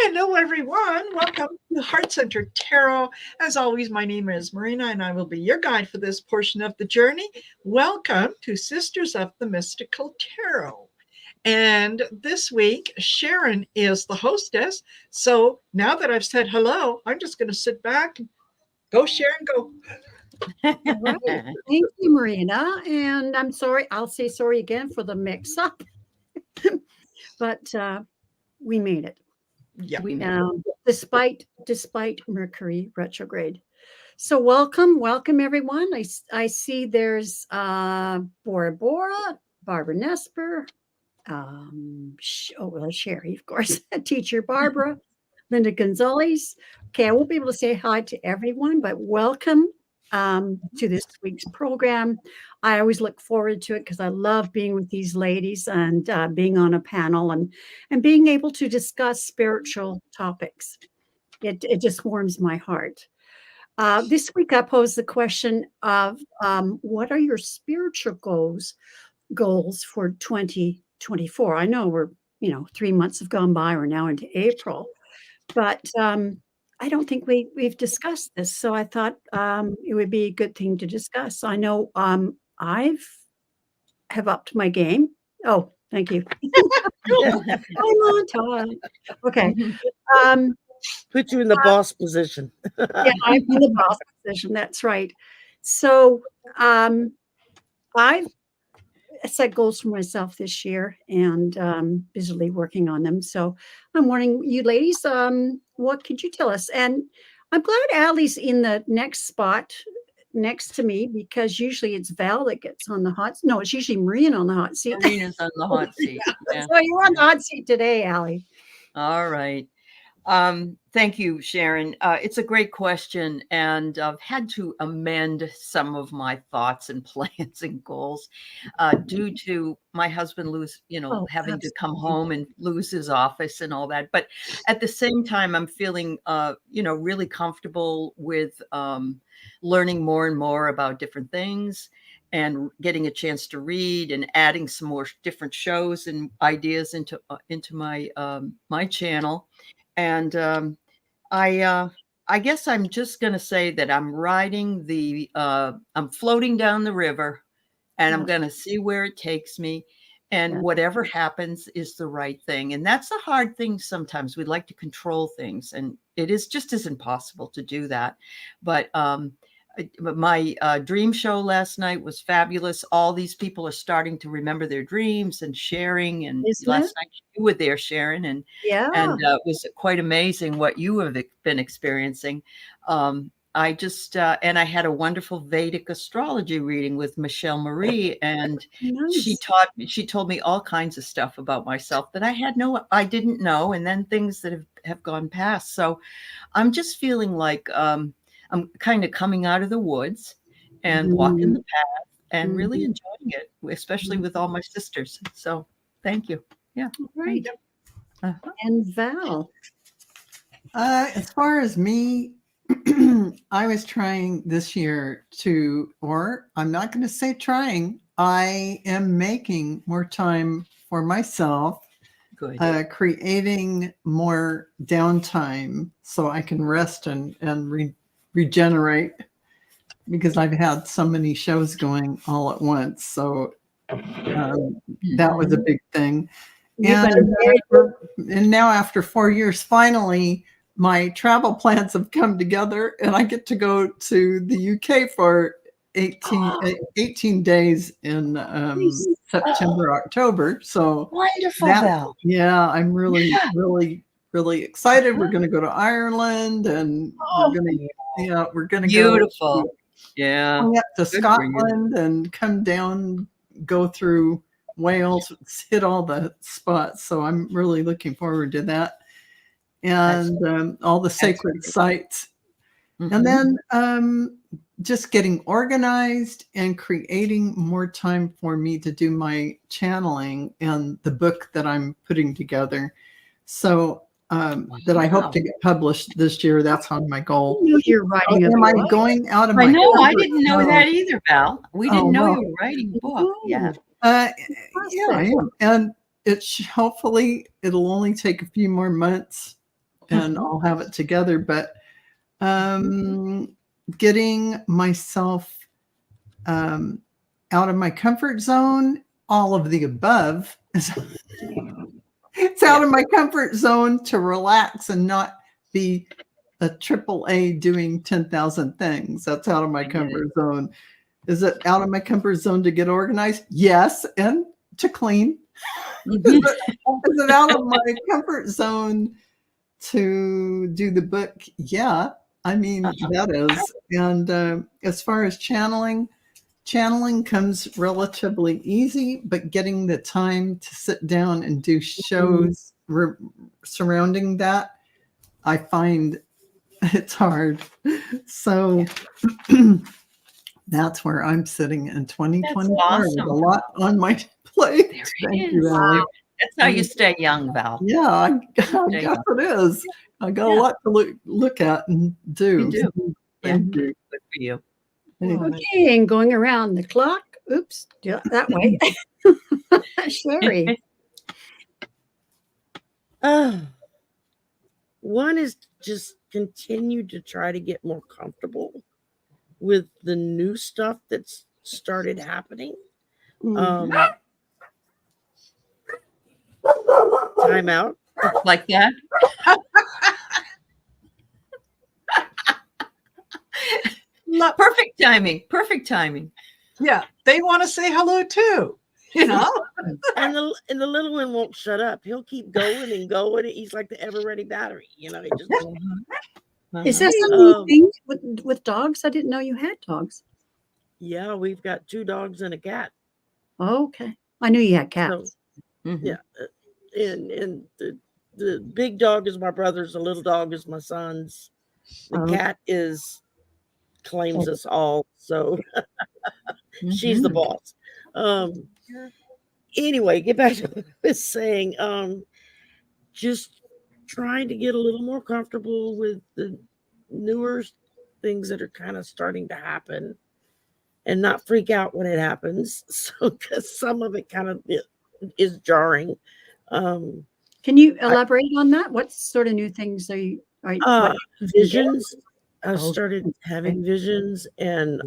Hello, everyone. Welcome to Heart Center Tarot. As always, my name is Marina, and I will be your guide for this portion of the journey. Welcome to Sisters of the Mystical Tarot. And this week, Sharon is the hostess. So now that I've said hello, I'm just going to sit back and go, Sharon, go. Right. Thank you, Marina. And I'm sorry, I'll say sorry again for the mix-up. But we made it. Yeah. Despite Mercury retrograde. So welcome everyone. I see there's Bora Bora, Barbara Nesper, Sherry, of course, teacher Barbara, Linda Gonzalez. Okay, I won't be able to say hi to everyone, but welcome to this week's program. I always look forward to it because I love being with these ladies and being on a panel and being able to discuss spiritual topics. It just warms my heart. This week I posed the question of what are your spiritual goals for 2024? I know we're 3 months have gone by. We're now into April, but I don't think we've discussed this, so I thought it would be a good thing to discuss. I know have upped my game. Oh, thank you. I'm on time. Okay. Put you in the boss position. Yeah, I'm in the boss position. That's right. So I've set goals for myself this year and busily working on them. So I'm wondering, you ladies, what could you tell us? And I'm glad Allie's in the next spot next to me because usually it's Val that gets on the hot seat. No, it's usually Marina on the hot seat. Marina's on the hot seat. Yeah. So you're on the hot seat today, Allie. All right. Thank you, Sharon. It's a great question, and I've had to amend some of my thoughts and plans and goals due to my husband having to come home and lose his office and all that. But at the same time, I'm feeling, really comfortable with learning more and more about different things and getting a chance to read and adding some more different shows and ideas into my my channel. And I guess I'm just going to say that I'm I'm floating down the river and I'm going to see where it takes me. And whatever happens is the right thing. And that's a hard thing. Sometimes we like to control things, and it is just as impossible to do that. But my dream show last night was fabulous. All these people are starting to remember their dreams and sharing. And last night you were there, Sharon, and it was quite amazing what you have been experiencing. I just and I had a wonderful Vedic astrology reading with Michelle Marie, and she told me all kinds of stuff about myself that I didn't know, and then things that have gone past. So I'm just feeling like I'm kind of coming out of the woods and walking the path and really enjoying it, especially with all my sisters. So thank you. Yeah. Right. And Val. As far as me, I was trying this year I'm not going to say trying, I am making more time for myself. Good. Creating more downtime so I can rest and regenerate, because I've had so many shows going all at once. So that was a big thing. And now after 4 years, finally, my travel plans have come together and I get to go to the UK for 18 days in September, October. So wonderful, Val. Yeah, I'm really excited. We're going to go to Ireland, and we're going to beautiful. Go up to Scotland and come down, go through Wales, hit all the spots. So I'm really looking forward to that, and all the sacred sites. And then just getting organized and creating more time for me to do my channeling and the book that I'm putting together. So that I hope to get published this year. That's on my goal. You're writing Am I going out of my I know. I didn't know that either, Val. We didn't know you were writing a book. Yeah. I am. And hopefully it'll only take a few more months and Mhm. I'll have it together. But getting myself out of my comfort zone, all of the above. It's out of my comfort zone to relax and not be a triple A doing 10,000 things. That's out of my comfort zone. Is it out of my comfort zone to get organized? Yes. And to clean. Is it out of my comfort zone to do the book? Yeah. I mean, that is. And as far as channeling comes relatively easy, but getting the time to sit down and do shows surrounding that, I find it's hard. So that's where I'm sitting in 2024 awesome. with a lot on my plate. Thank you, Ally. That's how you stay young, Val. Yeah, I guess it is. I got a lot to look at and do. You do. Thank you. Good for you. Anyway. Okay, and going around the clock. Oops, that way. Sherry. One is just continue to try to get more comfortable with the new stuff that's started happening. Time out. Like that? Perfect timing. Perfect timing. Yeah, they want to say hello too. You know, and the little one won't shut up. He'll keep going and going. He's like the ever-ready battery. You know, he just Is that something with dogs? I didn't know you had dogs. Yeah, we've got 2 dogs and a cat. Oh, okay, I knew you had cats. So, yeah, and the big dog is my brother's. The little dog is my son's. The cat claims us all. So she's the boss. Anyway, get back to what I was saying. Just trying to get a little more comfortable with the newer things that are kind of starting to happen and not freak out when it happens. So, because some of it kind of is jarring. Can you elaborate on that? What sort of new things are you? Visions. I've started having visions, and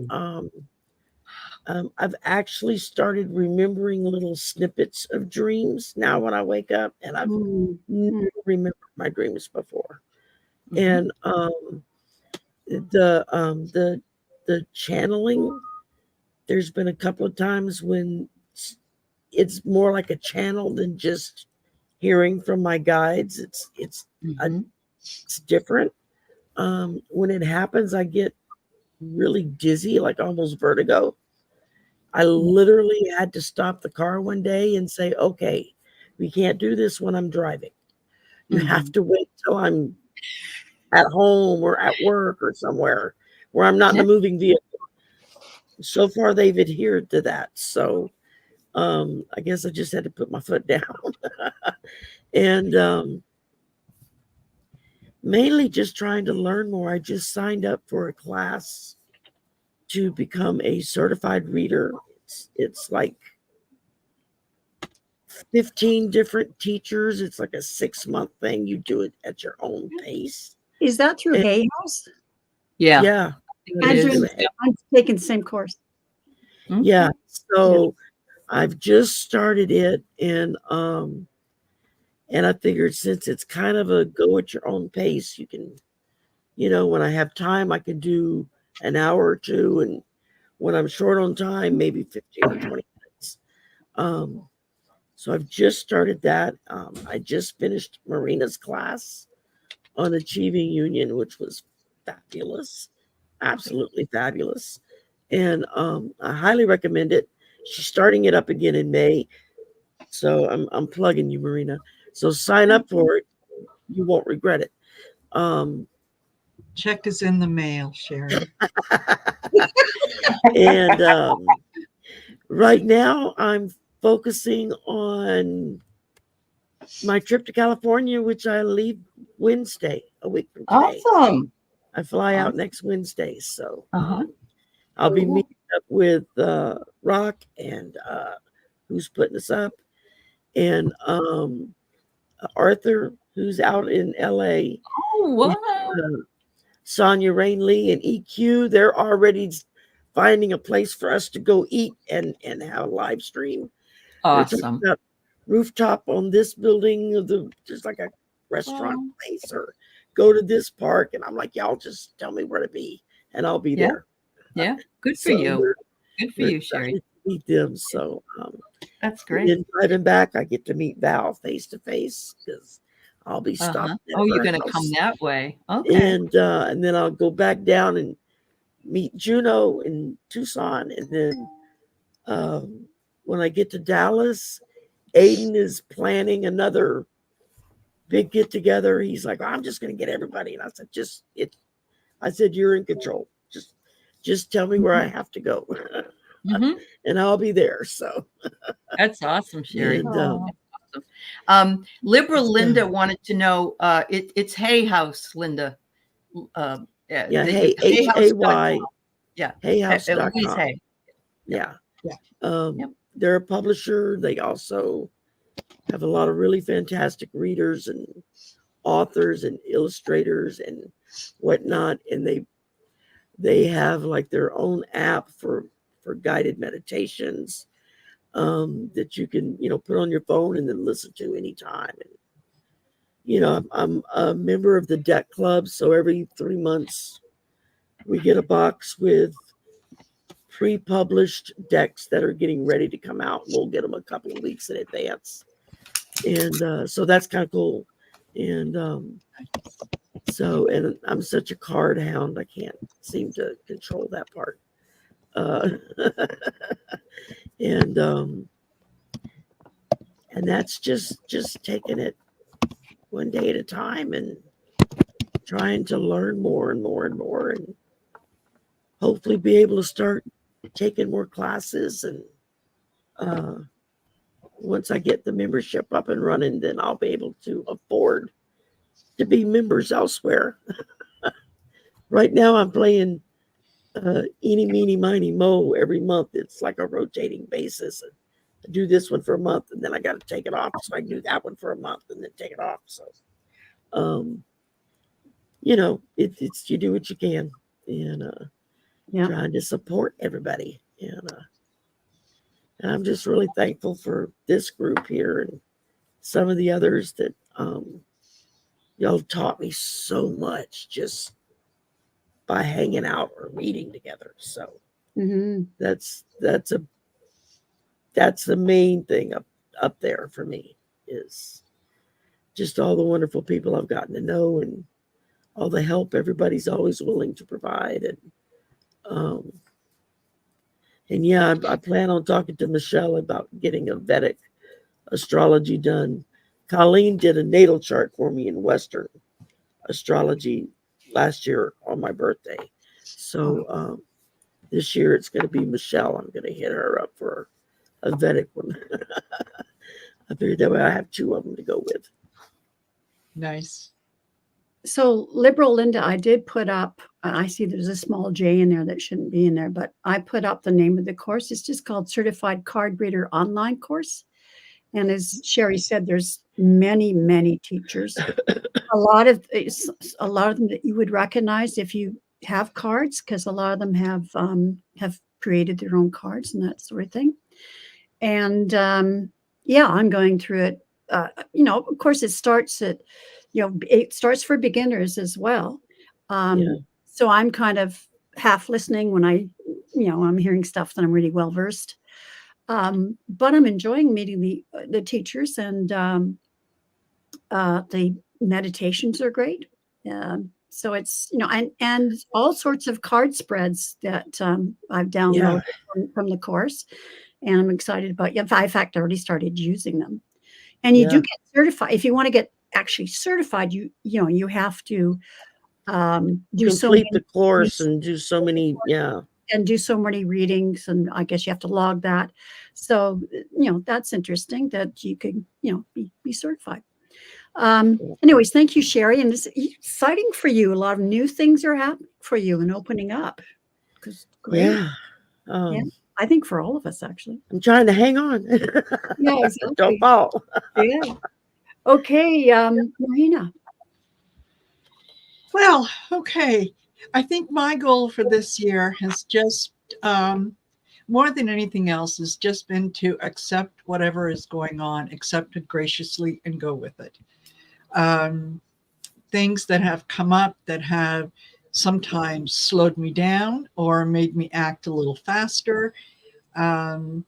I've actually started remembering little snippets of dreams now when I wake up, and I've never remembered my dreams before. And the channeling, there's been a couple of times when it's more like a channel than just hearing from my guides. It's different. When it happens, I get really dizzy, like almost vertigo. I literally had to stop the car one day and say, okay, we can't do this when I'm driving. You have to wait till I'm at home or at work or somewhere where I'm not in a moving vehicle. So far, they've adhered to that. So I guess I just had to put my foot down. And mainly just trying to learn more. I just signed up for a class to become a certified reader. It's like 15 different teachers. It's like a 6-month thing. You do it at your own pace. Is that through Hay House? Yeah. Yeah. I'm taking the same course. Yeah. So I've just started it, and I figured since it's kind of a go at your own pace, you can, when I have time, I can do an hour or two, and when I'm short on time, maybe 15 or 20 minutes. So I've just started that. I just finished Marina's class on Achieving Union, which was fabulous, absolutely fabulous. And I highly recommend it. She's starting it up again in May. So I'm plugging you, Marina. So sign up for it. You won't regret it. check is in the mail, Sherry. And right now I'm focusing on my trip to California, which I leave Wednesday, a week from today. Awesome. I fly out next Wednesday. So I'll be meeting up with Rock and who's putting us up, and Arthur, who's out in LA. Oh, wow. Sonia Rain Lee and EQ, they're already finding a place for us to go eat and have a live stream. They're talking Awesome. about rooftop on this building, just like a restaurant place, or go to this park. And I'm like, y'all just tell me where to be and I'll be there. Yeah. Good for So you. Good for we're you, Sherry. excited to meet them. So That's and great. then driving back, I get to meet Val face to face because I'll be stopping. Oh, you're going to come that way. Okay. And then I'll go back down and meet Juno in Tucson. And then when I get to Dallas, Aiden is planning another big get together. He's like, I'm just going to get everybody. And I said, I said, you're in control. Just tell me where I have to go. And I'll be there. So that's awesome, Sherry. And, Liberal Linda wanted to know, it's Hay House, Linda. Yeah, Hay, Hay. Yeah. Hayhouse.com. Louise Hay. Yeah. Yeah. They're a publisher. They also have a lot of really fantastic readers and authors and illustrators and whatnot. And they have like their own app for guided meditations that you can, put on your phone and then listen to anytime. And, I'm a member of the deck club. So every 3 months we get a box with pre-published decks that are getting ready to come out. We'll get them a couple of weeks in advance. And so that's kind of cool. And and I'm such a card hound. I can't seem to control that part. And that's just taking it one day at a time and trying to learn more and more and more, and hopefully be able to start taking more classes. And once I get the membership up and running, then I'll be able to afford to be members elsewhere. Right now I'm playing eeny, meeny, miny, mo every month. It's like a rotating basis. I do this one for a month and then I got to take it off. So I can do that one for a month and then take it off. So, it's you do what you can, and trying to support everybody. And I'm just really thankful for this group here and some of the others that y'all taught me so much just by hanging out or reading together. So that's the main thing up there for me, is just all the wonderful people I've gotten to know and all the help everybody's always willing to provide. And yeah, I plan on talking to Michelle about getting a Vedic astrology done. Colleen did a natal chart for me in Western astrology last year on my birthday. So this year it's going to be Michelle. I'm going to hit her up for a Vedic one. I figured that way I have two of them to go with. Nice. So Liberal Linda, I did put up, I see there's a small J in there that shouldn't be in there, but I put up the name of the course. It's just called Certified Card Reader Online Course. And as Sherry said, there's many, many teachers. A lot of them that you would recognize if you have cards, because a lot of them have created their own cards and that sort of thing. And I'm going through it. Of course, it starts for beginners as well. So I'm kind of half listening when I'm hearing stuff that I'm really well versed. But I'm enjoying meeting the teachers, and the meditations are great. So it's, and all sorts of card spreads that I've downloaded from the course, and I'm excited about. In fact, I already started using them. And you do get certified. If you want to get actually certified, you have to complete the course and do so many, and do so many readings, and I guess you have to log that. So that's interesting that you can be certified. Anyways, thank you, Sherry, and it's exciting for you. A lot of new things are happening for you and opening up. I think for all of us, actually. I'm trying to hang on. Yeah, exactly. Don't fall. Yeah. Okay, Marina. Well, okay. I think my goal for this year has just, more than anything else, has just been to accept whatever is going on, accept it graciously, and go with it. Things that have come up that have sometimes slowed me down or made me act a little faster. Um,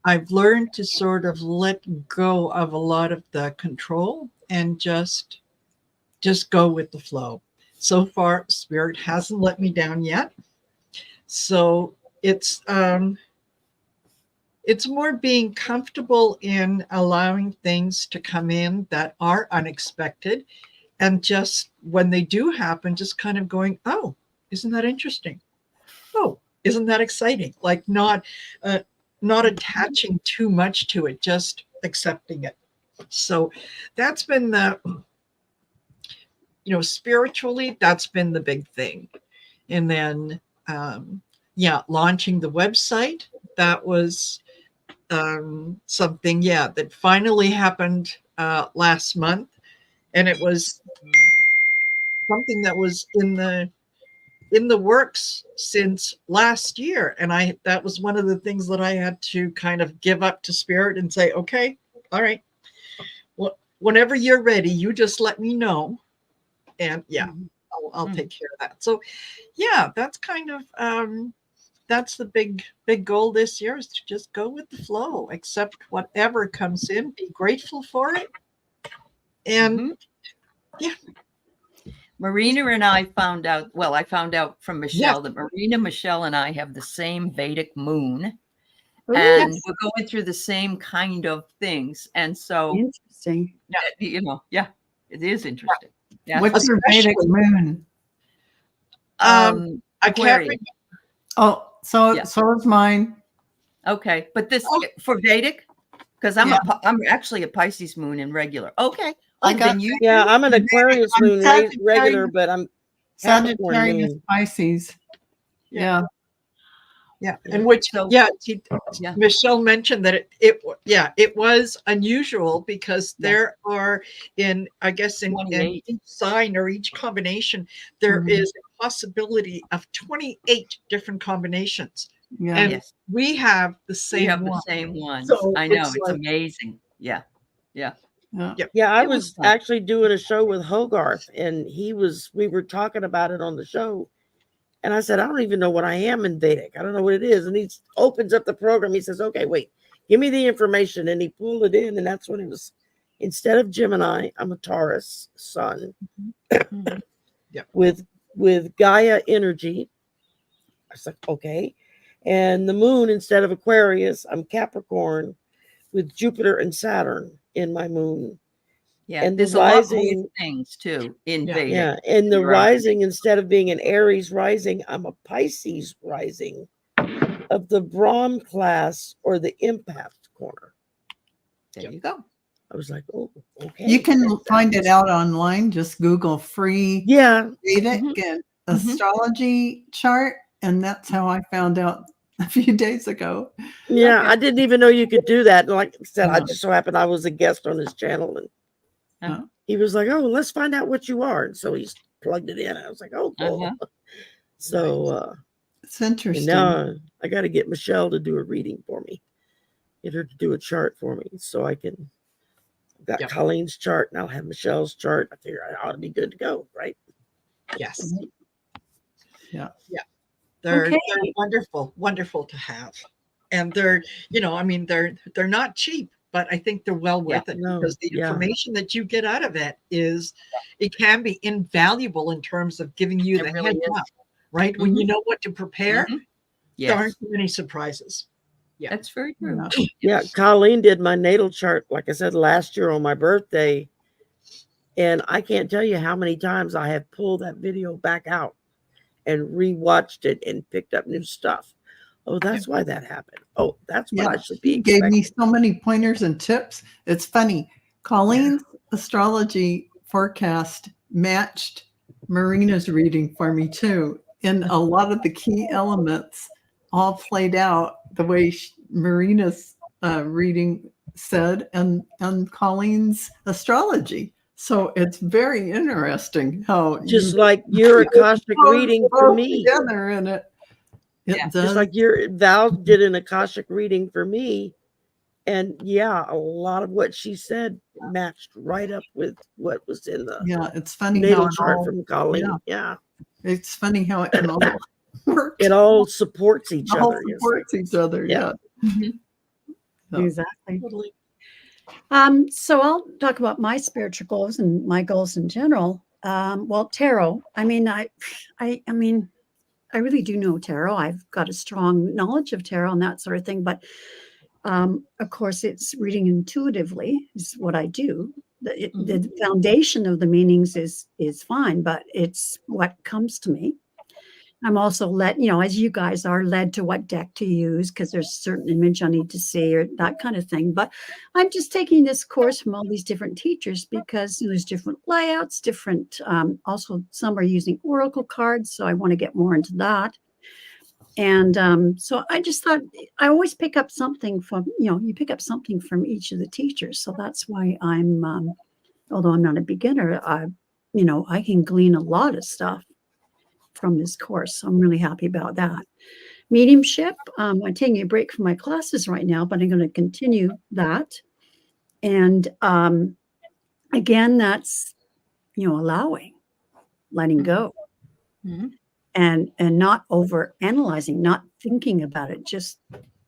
I've learned to sort of let go of a lot of the control and just go with the flow. So far, spirit hasn't let me down yet. So it's more being comfortable in allowing things to come in that are unexpected, and just when they do happen, just kind of going, oh, isn't that interesting? Oh, isn't that exciting? Like not attaching too much to it, just accepting it. So that's been the, spiritually, that's been the big thing. And then, launching the website, that was something, that finally happened last month. And it was something that was in the works since last year. And that was one of the things that I had to kind of give up to spirit and say, okay, all right, well, whenever you're ready, you just let me know. And I'll take care of that. So that's kind of that's the big goal this year, is to just go with the flow, accept whatever comes in, be grateful for it. And Marina and I found out, I found out from Michelle that Marina, Michelle, and I have the same Vedic moon. And we're going through the same kind of things. And so interesting. It is interesting. Yeah. What's your Vedic moon? I can't remember. Oh, so is mine. Okay, but this for Vedic, because I'm actually a Pisces moon in regular. Okay, I'm an Aquarius moon regular, but I'm Sagittarius Pisces. Yeah. And which Michelle mentioned that it was unusual, because there are in each sign or each combination there is a possibility of 28 different combinations. And we have the same one. The same one. So I know, it's amazing. Yeah. I was actually doing a show with Hogarth, and we were talking about it on the show. And I said, I don't even know what I am in Vedic. I don't know what it is. And he opens up the program. He says, okay, wait, give me the information. And he pulled it in. And that's when it was, instead of Gemini, I'm a Taurus sun with Gaia energy. I was like, okay. And the moon, instead of Aquarius, I'm Capricorn with Jupiter and Saturn in my moon. Yeah, and there's the a lot rising more things too in Vedic. Yeah, and the rising, instead of being an Aries rising, I'm a Pisces rising of the Brahm class or the empath corner. There you go. I was like, oh, okay. You can find it out online. Just Google free Vedic and astrology chart, and that's how I found out a few days ago. Yeah, I didn't even know you could do that. And like I said, I just so happened I was a guest on his channel, and he was like, oh, let's find out what you are. And so he's plugged it in. I was like, oh, cool. So it's interesting. Now I got to get Michelle to do a reading for me. Get her to do a chart for me so I can. I've got Colleen's chart, and I'll have Michelle's chart. I figure I ought to be good to go, right? Yes. Yeah. They're wonderful to have. And they're, they're not cheap, but I think they're well worth it, because the information that you get out of it it can be invaluable in terms of giving you the heads up, right? When you know what to prepare, there aren't too many surprises. Yeah, that's very true. Yeah, Colleen did my natal chart, like I said, last year on my birthday. And I can't tell you how many times I have pulled that video back out and rewatched it and picked up new stuff. Oh, that's why that happened. Oh, that's what I should be expecting. Gave me so many pointers and tips. It's funny. Colleen's astrology forecast matched Marina's reading for me too. And a lot of the key elements all played out the way Marina's reading said and Colleen's astrology. So it's very interesting how Just like your Akashic reading for both me. together, and it Yeah. does. Just like Val did an Akashic reading for me. And yeah, a lot of what she said matched right up with what was in the Yeah, it's funny natal how it chart all, from Colleen. Yeah. it's funny how it can all work. It all supports each It all other. supports each other. Yeah. Yeah. Mhm. So, Exactly. Totally. So I'll talk about my spiritual goals and my goals in general. Well, tarot. I mean, I really do know tarot. I've got a strong knowledge of tarot and that sort of thing. But of course, it's reading intuitively is what I do. The foundation of the meanings is fine, but it's what comes to me. I'm also led, as you guys are, led to what deck to use because there's a certain image I need to see or that kind of thing. But I'm just taking this course from all these different teachers because there's different layouts, different, also some are using oracle cards. So I want to get more into that. And so I just thought I always pick up something from, you pick up something from each of the teachers. So that's why although I'm not a beginner, I can glean a lot of stuff from this course. So I'm really happy about that. Mediumship, I'm taking a break from my classes right now, but I'm going to continue that. And again, that's, allowing, letting go. Mhm. And not over analyzing, not thinking about it, just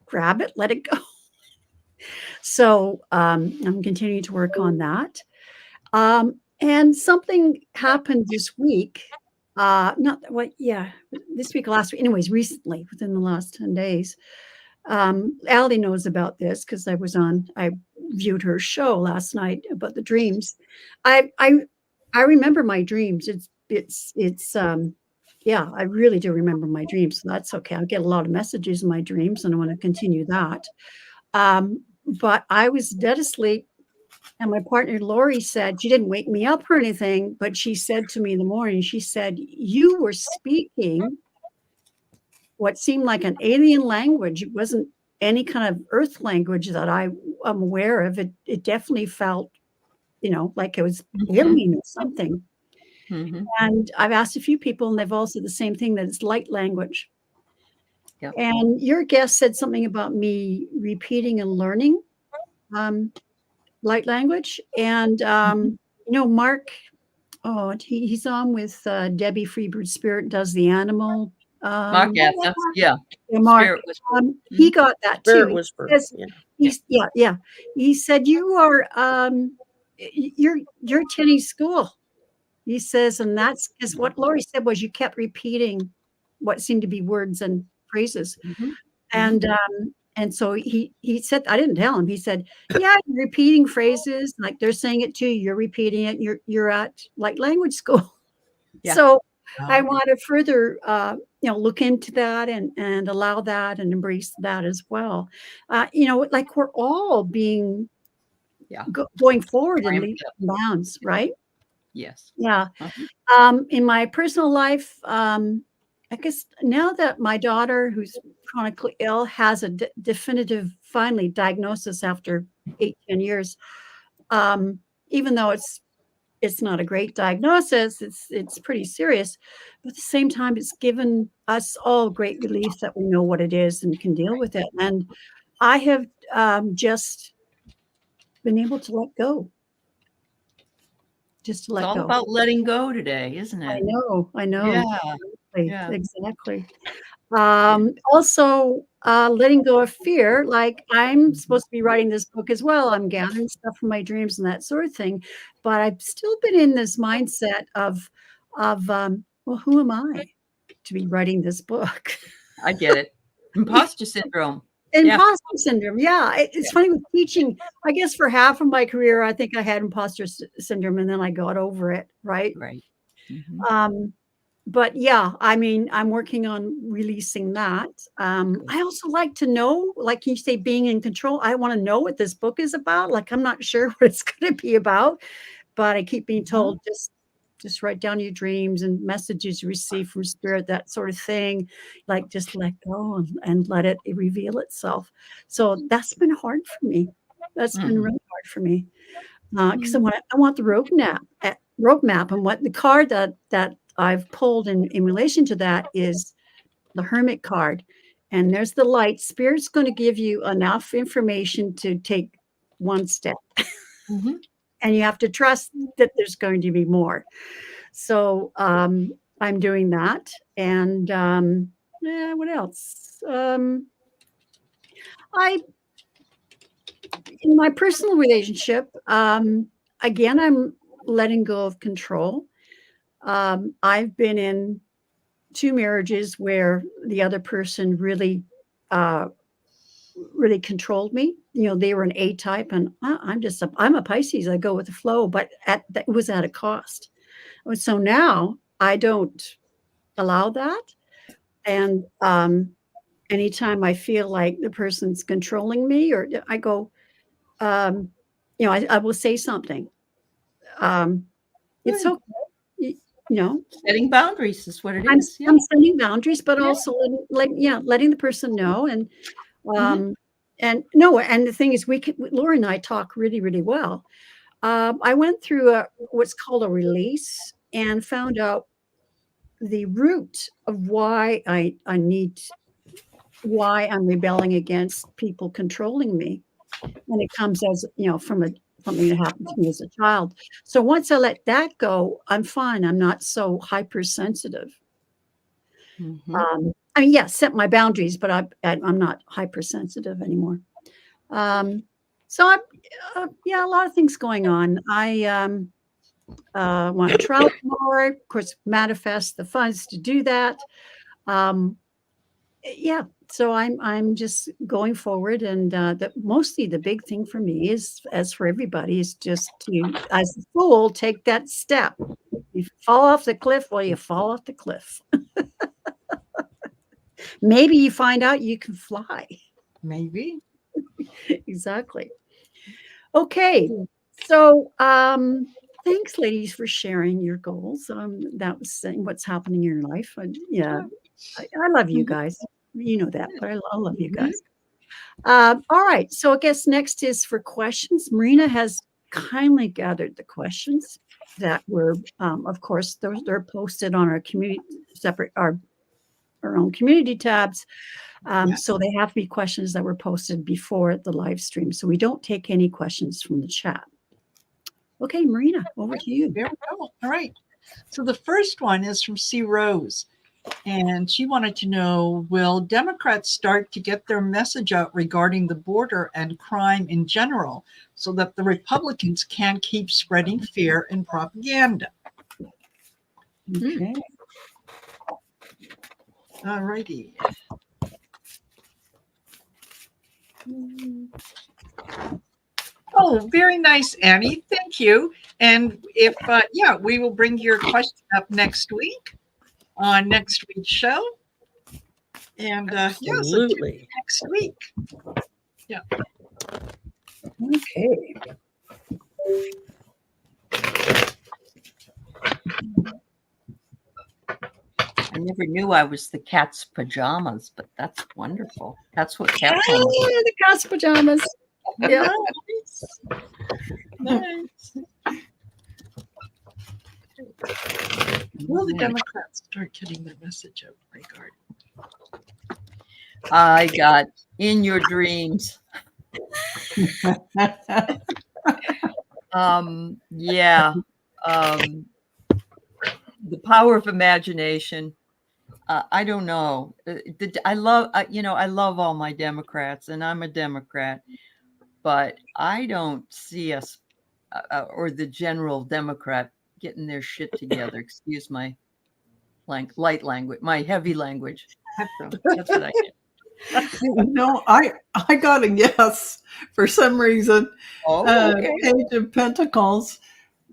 grab it, let it go. So I'm continuing to work on that. And something happened this week. This week, last week, anyways, recently, within the last 10 days. Allie knows about this because I viewed her show last night about the dreams. I remember my dreams. I really do remember my dreams. So that's okay. I get a lot of messages in my dreams and I want to continue that. But I was dead asleep. And my partner, Lori, said, she didn't wake me up or anything, but she said to me in the morning, she said, you were speaking what seemed like an alien language. It wasn't any kind of earth language that I'm aware of. It definitely felt, like it was alien or something. Mhm. And I've asked a few people and they've all said the same thing, that it's light language. Yep. And your guest said something about me repeating and learning light language. And, Mark, he's on with Debbie Freebird Spirit, does the animal. Mark asked us. Yeah. Mark, Spirit whisper. he got that Spirit too. whisper. He says, Yeah. He said, you are, you're attending school. He says, and that's because what Lori said was you kept repeating what seemed to be words and phrases. Mhm. And so he said, I didn't tell him. He said, yeah, you're repeating phrases like they're saying it to you. You're repeating it. You're at like language school. Yeah. So I want to further, look into that and allow that and embrace that as well. Like we're all being going forward in leaps and bounds, right? Yes. Yeah. Uh-huh. In my personal life, I guess now that my daughter, who's chronically ill, has a definitive, finally, diagnosis after 8-10 years, even though it's not a great diagnosis, it's pretty serious, but at the same time, it's given us all great relief that we know what it is and can deal with it. And I have just been able to let go. Just to let It's all go. about letting go today, isn't it? I know. Yeah. Exactly. Also, letting go of fear. Like I'm supposed to be writing this book as well. I'm gathering stuff from my dreams and that sort of thing. But I've still been in this mindset of well, who am I to be writing this book? I get it. Imposter syndrome. Imposter syndrome. Yeah. It's funny with teaching. I guess for half of my career, I think I had imposter syndrome and then I got over it. Right. Right. Mm-hmm. But yeah, I mean, I'm working on releasing that. I also like to know, like you say, being in control. I want to know what this book is about. Like, I'm not sure what it's going to be about, but I keep being told just write down your dreams and messages you receive from spirit, that sort of thing. Like, just let go and let it reveal itself. So that's been hard for me. That's been really hard for me because I want the roadmap. And what the card that I've pulled in relation to that is the Hermit card. And there's the light. Spirit's going to give you enough information to take one step. And you have to trust that there's going to be more. So I'm doing that. And what else? In my personal relationship, again, I'm letting go of control. I've been in 2 marriages where the other person really controlled me. They were an A type, and I'm a Pisces. I go with the flow, but it was at a cost. So now I don't allow that. And anytime I feel like the person's controlling me, or I go, I will say something. It's okay. Setting boundaries is what it is. I'm setting boundaries, but also letting the person know. And and the thing is, Laura and I talk really, really well. I went through what's called a release and found out the root of why why I'm rebelling against people controlling me. And it comes as, from something that happened to me as a child. So once I let that go, I'm fine. I'm not so hypersensitive. Set my boundaries, but I'm not hypersensitive anymore. So a lot of things going on. I want to travel more, of course, manifest the funds to do that. So I'm just going forward, and mostly the big thing for me is, as for everybody, is just to, as a fool, take that step. You fall off the cliff, well, you fall off the cliff. Maybe you find out you can fly. Maybe. Exactly. Okay. So thanks, ladies, for sharing your goals. That was what's happening in your life. I love you guys. You know that, but I love you guys. All right. So I guess next is for questions. Marina has kindly gathered the questions that were, of course, they're posted on our community, our own community tabs. So they have to be questions that were posted before the live stream. So we don't take any questions from the chat. Okay, Marina, over to you. There we go. All right. So the first one is from C. Rose. And she wanted to know, will Democrats start to get their message out regarding the border and crime in general so that the Republicans can keep spreading fear and propaganda? Okay. All righty. Oh, very nice, Annie. Thank you. And if, we will bring your question up next week on next week's show. And Absolutely. Next week. Yeah. Okay. I never knew I was the cat's pajamas, but that's wonderful. That's what cat The cat's pajamas. Yeah. Nice. Will the Democrats start getting their message out regarding? I got in your dreams. The power of imagination. I don't know. I love all my Democrats, and I'm a Democrat, but I don't see us or the general Democrat getting their shit together. Excuse my light language, my heavy language. That's what I get. No, I got a yes for some reason. Okay. Page of Pentacles.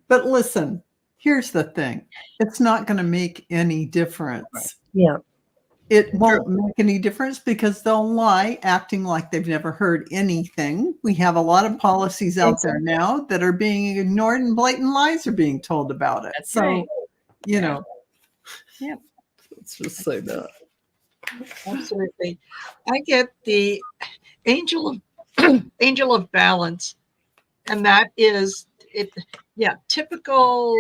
But listen, here's the thing. It's not going to make any difference. Right. Yeah. It won't make any difference because they'll lie, acting like they've never heard anything. We have a lot of policies out there now that are being ignored, and blatant lies are being told about it. That's right. Yeah. Let's just say that. Absolutely. I get the angel of angel of balance. And that is it. Yeah. Typical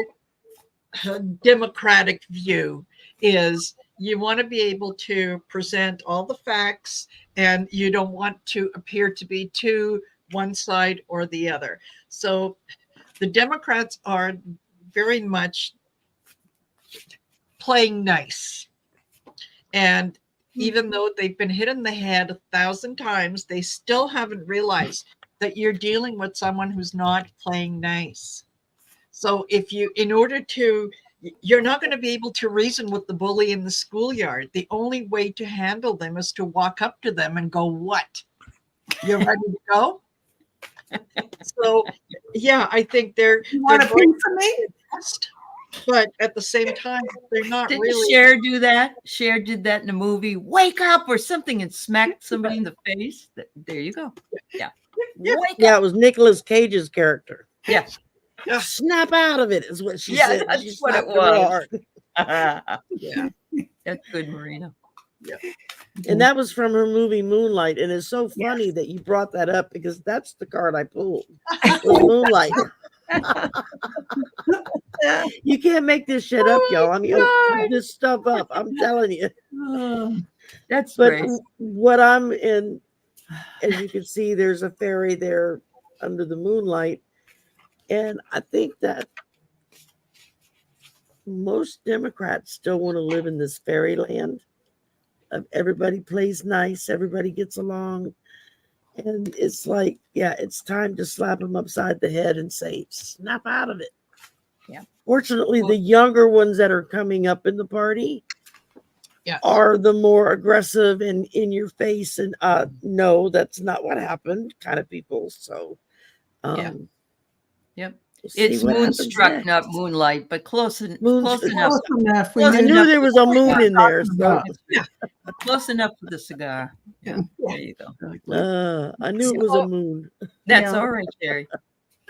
Democratic view is you want to be able to present all the facts and you don't want to appear to be too one side or the other. So the Democrats are very much playing nice. And even though they've been hit in the head 1,000 times, they still haven't realized that you're dealing with someone who's not playing nice. So you're not going to be able to reason with the bully in the schoolyard. The only way to handle them is to walk up to them and go, "What? You're ready to go?" So, yeah, I think they're Want a going piece of me? best, but at the same time, they're not Didn't really. Cher do that? Cher did that in a movie, Wake Up or something, and smacked somebody in the face. There you go. Yeah. Yeah. Wake Yeah, up. it was Nicolas Cage's character. Yeah. Yeah. Snap out of it is what she Yeah, said. that's She what it snapped real was. hard. Yeah. That's good, Marina. And that was from her movie Moonlight. And it's so funny that you brought that up because that's the card I pulled. Was Moonlight. You can't make this shit up, y'all. I mean, look this stuff up. I'm telling you. That's But great. what I'm in, as you can see, there's a fairy there under the moonlight. And I think that most Democrats still want to live in this fairyland of everybody plays nice, everybody gets along. And it's like, yeah, it's time to slap them upside the head and say, snap out of it. Yeah. Fortunately, the younger ones that are coming up in the party are the more aggressive and in your face and no, that's not what happened kind of people. So Yep. we'll see It's what happens Moonstruck, next. not Moonlight, but close enough. Close enough. We I knew knew there was a moon in there. So about. Close enough for the cigar. Yeah. There you go. I knew it was a moon. That's all right, Jerry.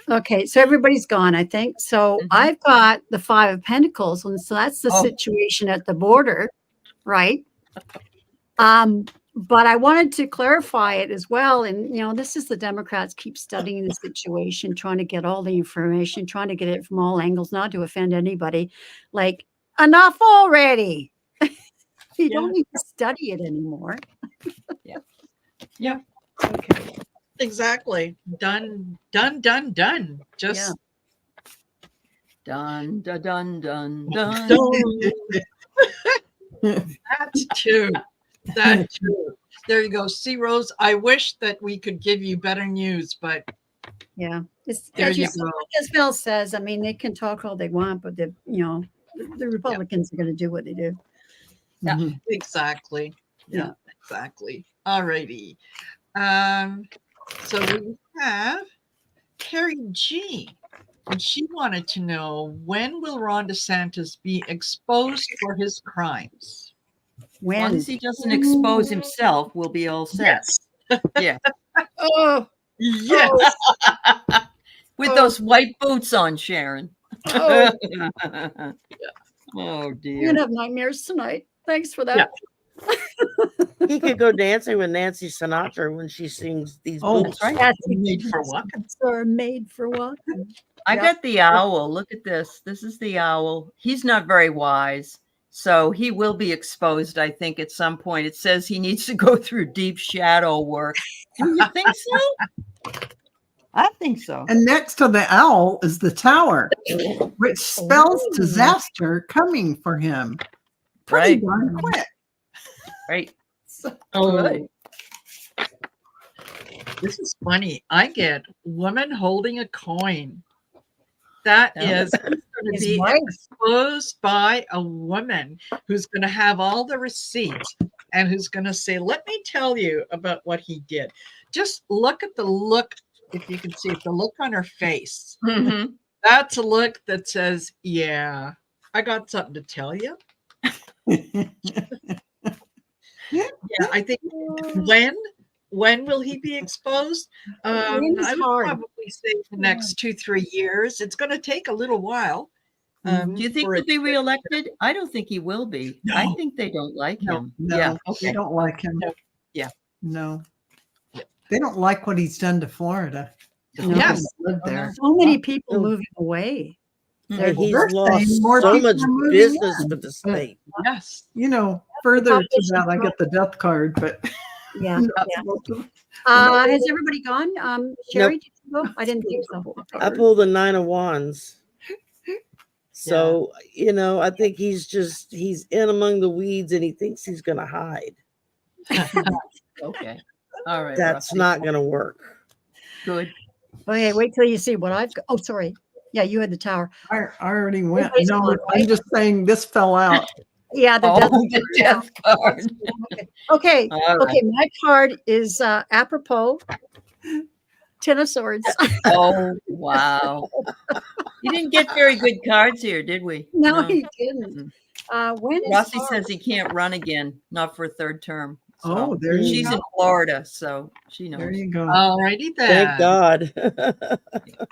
Okay, so everybody's gone, I think. So I've got the Five of Pentacles, and so that's the situation at the border, right? But I wanted to clarify it as well. And, this is the Democrats keep studying the situation, trying to get all the information, trying to get it from all angles, not to offend anybody. Like, enough already. You don't need to study it anymore. Yeah. Okay. Exactly. Done. Just done, done, done, done. That's true. That's true. There you go. See, Rose, I wish that we could give you better news, but It's, there as, you you, go. as Phil says, I mean, they can talk all they want, but the Republicans are going to do what they do. Yeah. Exactly. Yeah. Exactly. All righty. So we have Carrie G. And she wanted to know, when will Ron DeSantis be exposed for his crimes? As long as he doesn't expose himself, we'll be all set. Yes. Yeah. Oh, yes. With those white boots on, Sharon. Oh, Oh, dear. you're going to have nightmares tonight. Thanks for that. He could go dancing with Nancy Sinatra when she sings these boots. That's right. Yes, Made for walking. are made for walking. I got the owl. Look at this. This is the owl. He's not very wise. So he will be exposed, I think, at some point. It says he needs to go through deep shadow work. Do you think so? I think so. And next to the owl is the tower, which spells disaster coming for him. Pretty darn quick. Right. Oh, this is funny. I get woman holding a coin. That is going to be exposed by a woman who's going to have all the receipts and who's going to say, let me tell you about what he did. Just look at the look, if you can see it, the look on her face. Mm-hmm. That's a look that says, yeah, I got something to tell you. Yeah, I think when will he be exposed? I would probably say the next 2-3 years. It's going to take a little while. Do you think he'll be reelected? I don't think he will be. No. I think they don't like him. No, Yeah. they don't like him. No. Yeah. No. They don't like what he's done to Florida. The No. people Yes. that live there. So many people Oh. moving away. And he's They're lost saying more so people much are moving business in, for the but, state. Yes. You know, further to population that, I get the death card, but Yeah. I'm not Yeah. supposed to. Has everybody gone? Sherry, Nope. did you go? I didn't think so. I pulled the 9 of Wands. So, you know, I think he's in among the weeds and he thinks he's going to hide. Okay. All right. That's Rocky. not going to work. Good. Okay, wait till you see what I've got. Oh, sorry. Yeah, you had the tower. I already went. Everybody's No, gone, I'm right? just saying this fell out. Yeah, the Oh, death. the death card. Okay. All right. Okay, my card is apropos. 10 of Swords. Oh, wow. You didn't get very good cards here, did we? No, he didn't. When is Rossi hard? says he can't run again, not for a third term. So Oh, there you she's go. in Florida, so she knows. There you go. All righty then. Thank God.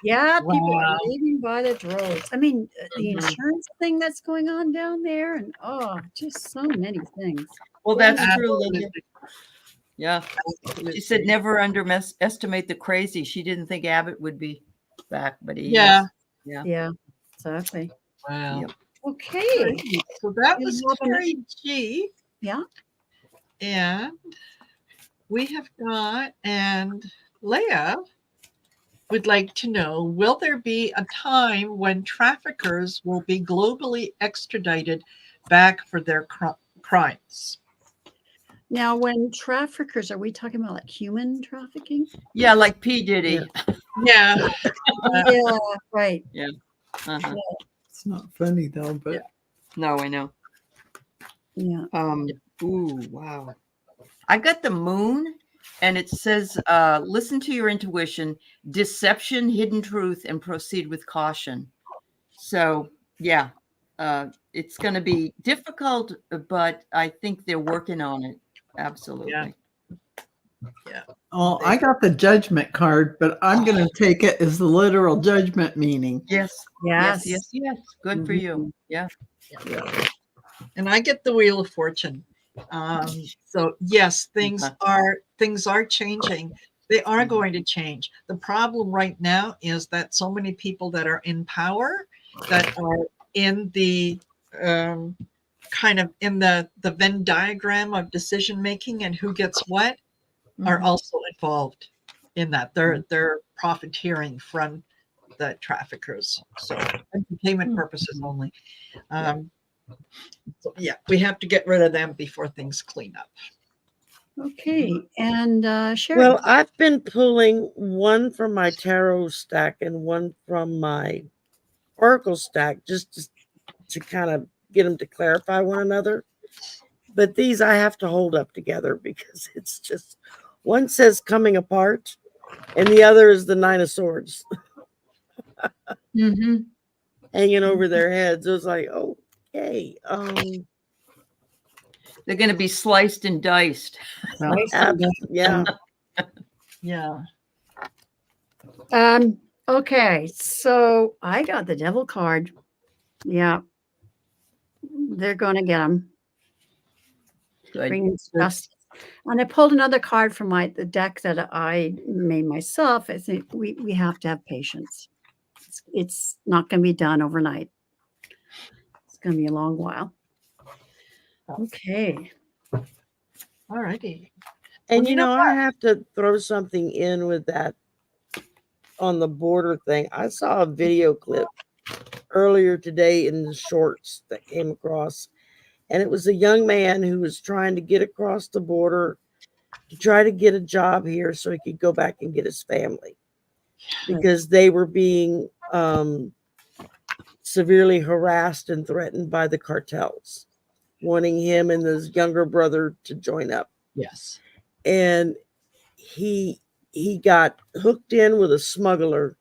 Yeah, people Wow. are leaving by the droves. I mean, the Mhm. insurance thing that's going on down there, and just so many things. Well, that's true, Linda. Absolutely. Yeah. She said never underestimate the crazy. She didn't think Abbott would be back, but he Yeah. is. Yeah, exactly. Wow. Yep. Okay. So that You was have an- Terry G. Yeah. And we have got, and Leah would like to know, will there be a time when traffickers will be globally extradited back for their crimes? Now, when traffickers, are we talking about like human trafficking? Yeah, like P. Diddy. Yeah. Yeah, right. Uh-huh. It's not funny though, but Yeah. No, I know. Yeah. Ooh, wow. I got the moon and it says, listen to your intuition, deception, hidden truth, and proceed with caution. So yeah, it's going to be difficult, but I think they're working on it. Absolutely. oh, I got the judgment card, but I'm going to take it as the literal judgment meaning. Yes. Yes. Yes. Good for you. Yeah. And I get the Wheel of Fortune. So yes, things are changing. They are going to change. The problem right now is that so many people that are in power, that are in the kind of in the Venn diagram of decision making and who gets what, are also involved in that. They're profiteering from the traffickers. So entertainment purposes only. So yeah, we have to get rid of them before things clean up. Okay. And Sherry. Well, I've been pulling one from my tarot stack and one from my oracle stack just to kind of get them to clarify one another. But these I have to hold up together because it's just, one says coming apart and the other is the 9 of Swords hanging over their heads. It was like, okay. They're going to be sliced and diced. Yeah. Yeah. Okay, so I got the devil card. Yeah. They're going to get them. Good. Justice. And I pulled another card from the deck that I made myself. I think we have to have patience. It's not going to be done overnight. It's going to be a long while. Okay. All righty. And Well, you know, I have to throw something in with that on the border thing. I saw a video clip earlier today in the shorts that came across, and it was a young man who was trying to get across the border to try to get a job here so he could go back and get his family, because they were being severely harassed and threatened by the cartels, wanting him and his younger brother to join up. Yes. And he got hooked in with a smuggler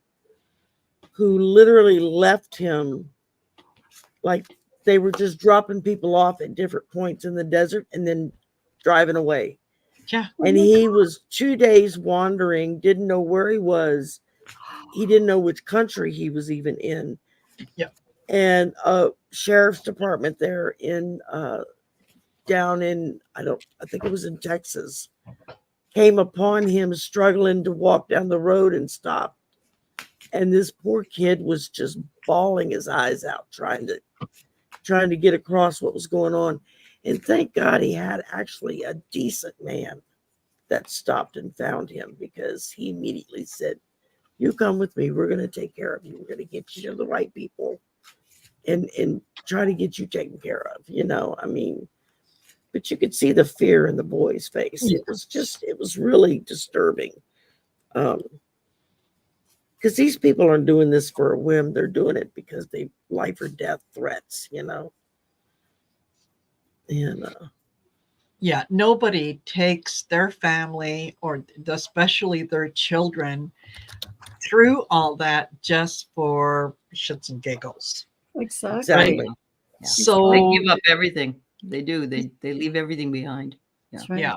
who literally left him, like they were just dropping people off at different points in the desert and then driving away. Yeah. And he was 2 days wandering, didn't know where he was. He didn't know which country he was even in. Yep. And a sheriff's department there in down in, I think it was in Texas, came upon him struggling to walk down the road and stopped. And this poor kid was just bawling his eyes out, trying to get across what was going on. And thank God he had actually a decent man that stopped and found him, because he immediately said, "You come with me. We're going to take care of you. We're going to get you to the right people and try to get you taken care of." I mean, but you could see the fear in the boy's face. It was really disturbing. Because these people aren't doing this for a whim. They're doing it because they life or death threats, And Yeah, nobody takes their family or especially their children through all that just for shits and giggles. Exactly. Yeah. So they give up everything. They do. They leave everything behind. That's right. yeah.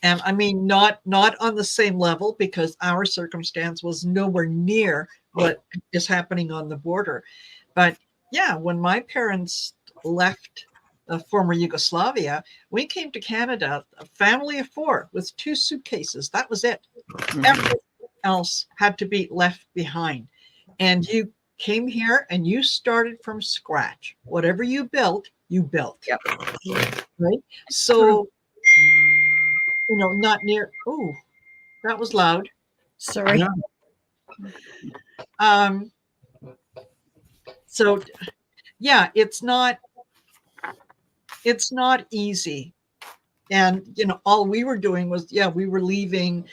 And I mean, not on the same level, because our circumstance was nowhere near what is happening on the border. But yeah, when my parents left former Yugoslavia, we came to Canada, a family of 4 with 2 suitcases. That was it. Everything else had to be left behind. And you came here and you started from scratch. Whatever you built, you built. Yep. Right? So, not near. Oh, that was loud. Sorry. So yeah, it's not easy. And all we were doing was, we were leaving,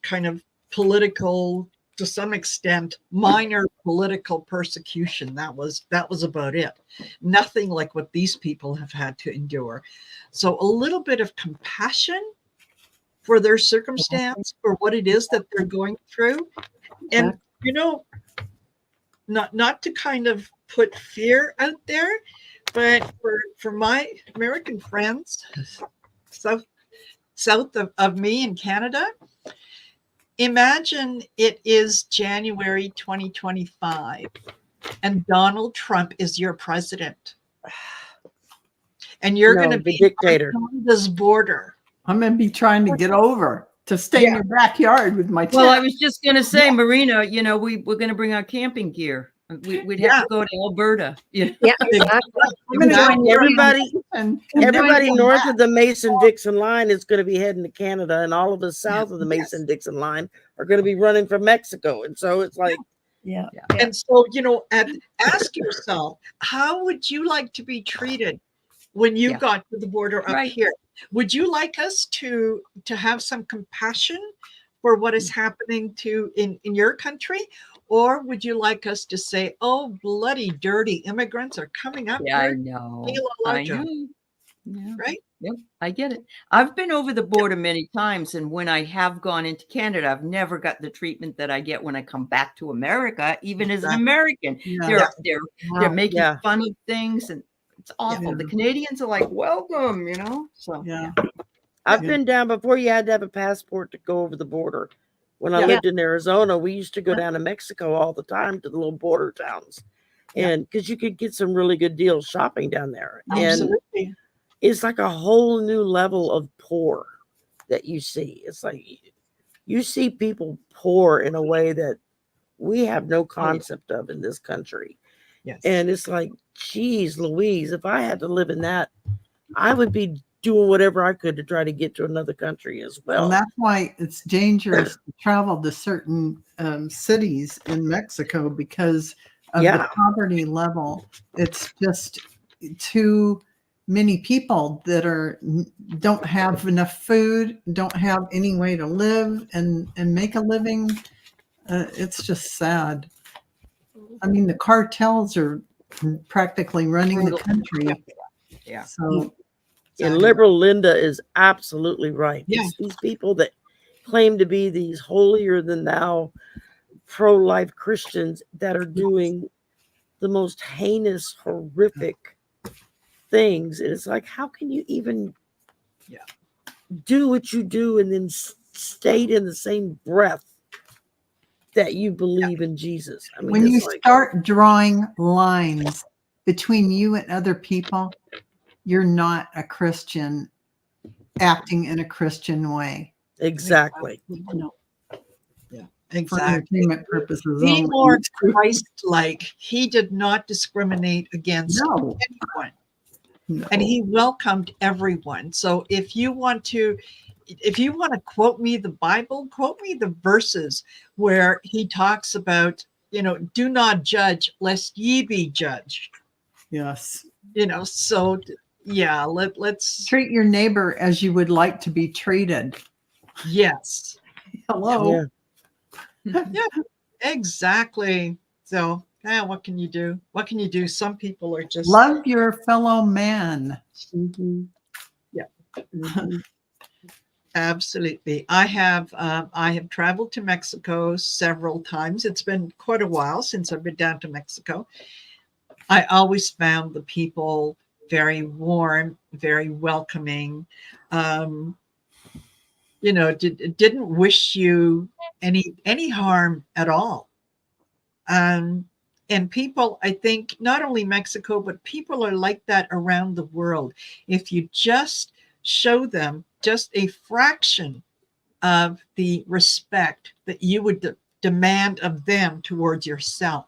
kind of political, to some extent, minor political persecution. That was about it. Nothing like what these people have had to endure. So a little bit of compassion for their circumstance, for what it is that they're going through. And not to kind of put fear out there, but for my American friends south of me in Canada, imagine it is January 2025 and Donald Trump is your president, and you're going to be dictator on this border. I'm going to be trying to get over to stay in your backyard with my tent. Well, I was just going to say, Marina, we're going to bring our camping gear. We'd have to go to Alberta. Yeah, exactly. Everybody north of the Mason-Dixon line is going to be heading to Canada, and all of us south of the Mason-Dixon line are going to be running from Mexico. And so it's like, And so, ask yourself, how would you like to be treated when you got to the border up here? Would you like us to have some compassion for what is happening in your country? Or would you like us to say, "Oh, bloody dirty immigrants are coming up"? Yeah, I know. Yeah. Right? Yep, I get it. I've been over the border many times, and when I have gone into Canada, I've never got the treatment that I get when I come back to America, even as an American. They're making fun of things, and it's awful. The Canadians are like, "Welcome," So I've been down before. You had to have a passport to go over the border. When I lived in Arizona, we used to go down to Mexico all the time to the little border towns, and because you could get some really good deals shopping down there. Absolutely. And it's like a whole new level of poor that you see. It's like you see people poor in a way that we have no concept of in this country. Yes. And it's like, geez, Louise, if I had to live in that, I would be doing whatever I could to try to get to another country as well. And that's why it's dangerous to travel to certain cities in Mexico because of the poverty level. It's just too many people that don't have enough food, don't have any way to live and make a living. It's just sad. I mean, the cartels are practically running the country. Yeah. So. And liberal Linda is absolutely right. Yeah. It's these people that claim to be these holier than thou pro-life Christians that are doing the most heinous, horrific things. And it's like, how can you even do what you do and then state in the same breath that you believe in Jesus? I mean, when you start drawing lines between you and other people, you're not a Christian acting in a Christian way. Exactly. No. Yeah, For exactly. entertainment purposes Be only. more Christ-like. He did not discriminate against No, anyone, no. and he welcomed everyone. So if you want to quote me the Bible, quote me the verses where he talks about, do not judge lest ye be judged. Yes. So yeah, let's Treat your neighbor as you would like to be treated. yes. Hello. Yeah. Yeah, exactly. So what can you do? What can you do? Some people are just Love your fellow man. Mhm. Yeah. Mhm. Absolutely. I have traveled to Mexico several times. It's been quite a while since I've been down to Mexico. I always found the people very warm, very welcoming. Um, didn't wish you any harm at all. Um, and people, I think, not only Mexico, but people are like that around the world. If you just show them just a fraction of the respect that you would demand of them towards yourself,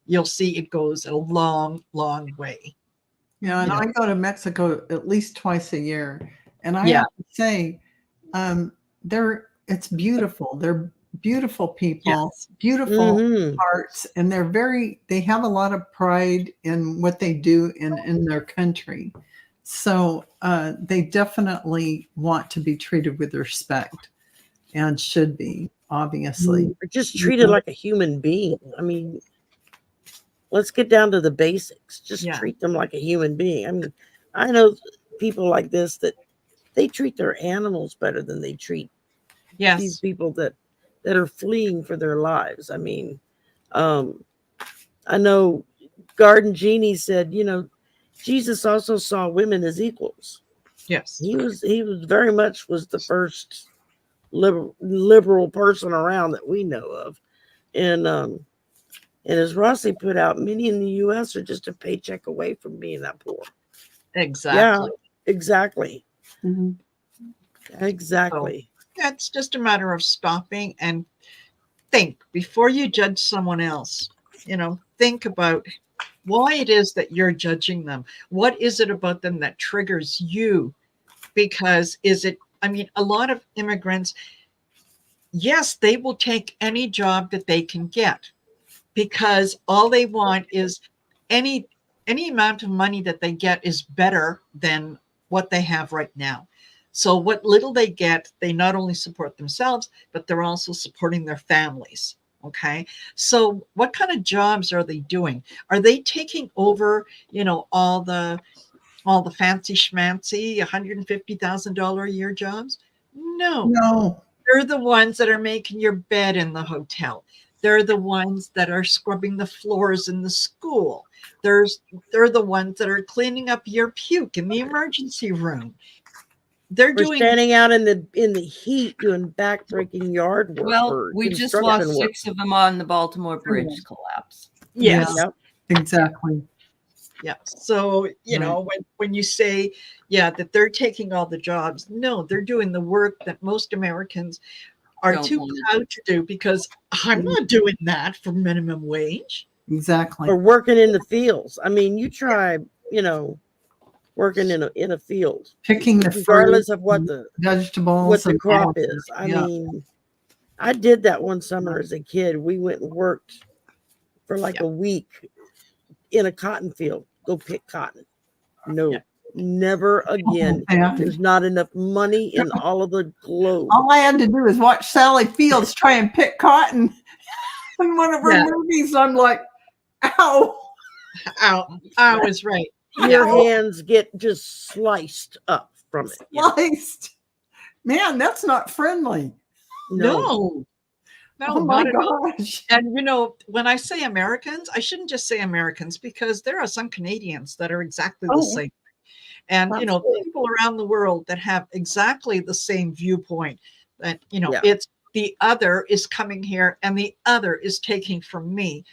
you'll see it goes a long, long way. Yeah, and I go to Mexico at least twice a year, and I Yeah. have to say, it's beautiful. They're beautiful people, Yes. beautiful Mhm. hearts, and they have a lot of pride in what they do in their country. So they definitely want to be treated with respect, and should be, obviously. Or just treated like a human being. I mean, let's get down to the basics. Just Yeah. treat them like a human being. I mean, I know people like this that they treat their animals better than they treat these Yes. people that are fleeing for their lives. I mean, I know Garden Genie said, Jesus also saw women as equals. Yes. He was very much was the first liberal person around that we know of. And as Rossi put out, many in the US are just a paycheck away from being that poor. Exactly. Yeah, exactly. Mhm. Exactly. Yeah, it's just a matter of stopping and think before you judge someone else. Think about why it is that you're judging them. What is it about them that triggers you? Because a lot of immigrants, yes, they will take any job that they can get because all they want is any amount of money that they get is better than what they have right now. So what little they get, they not only support themselves, but they're also supporting their families. Okay. So what kind of jobs are they doing? Are they taking over, all the fancy schmancy $150,000 a year jobs? No. No. They're the ones that are making your bed in the hotel. They're the ones that are scrubbing the floors in the school. They're the ones that are cleaning up your puke in the emergency room. They're We're doing standing out in the heat doing backbreaking yard work Well, or we just construction lost work. 6 of them on the Baltimore Bridge collapse. yes. Yeah. Yep. Exactly. Yeah. So, Right. when you say, that they're taking all the jobs, no, they're doing the work that most Americans are Don't too want to proud to do because I'm not doing that for minimum wage. Exactly. Or working in the fields. I mean, you try, working in a field, Picking the fruit, regardless of what the vegetables, and all crop of that. is. I Yeah. mean, I did that one summer as a kid. We went and worked for like a week in a cotton field. Go pick cotton. No, Yeah. never again. Yeah. There's not enough money in all of the globe. All I had to do is watch Sally Fields try and pick cotton in one of her Yeah. movies. I'm like, ow. I was right. Your Yeah. hands get just sliced up from it. Sliced. Man, that's not friendly. No, Oh my not at all. gosh. And when I say Americans, I shouldn't just say Americans because there are some Canadians that are exactly the Oh, same. And absolutely. people around the world that have exactly the same viewpoint that Yeah. it's the other is coming here and the other is taking from me.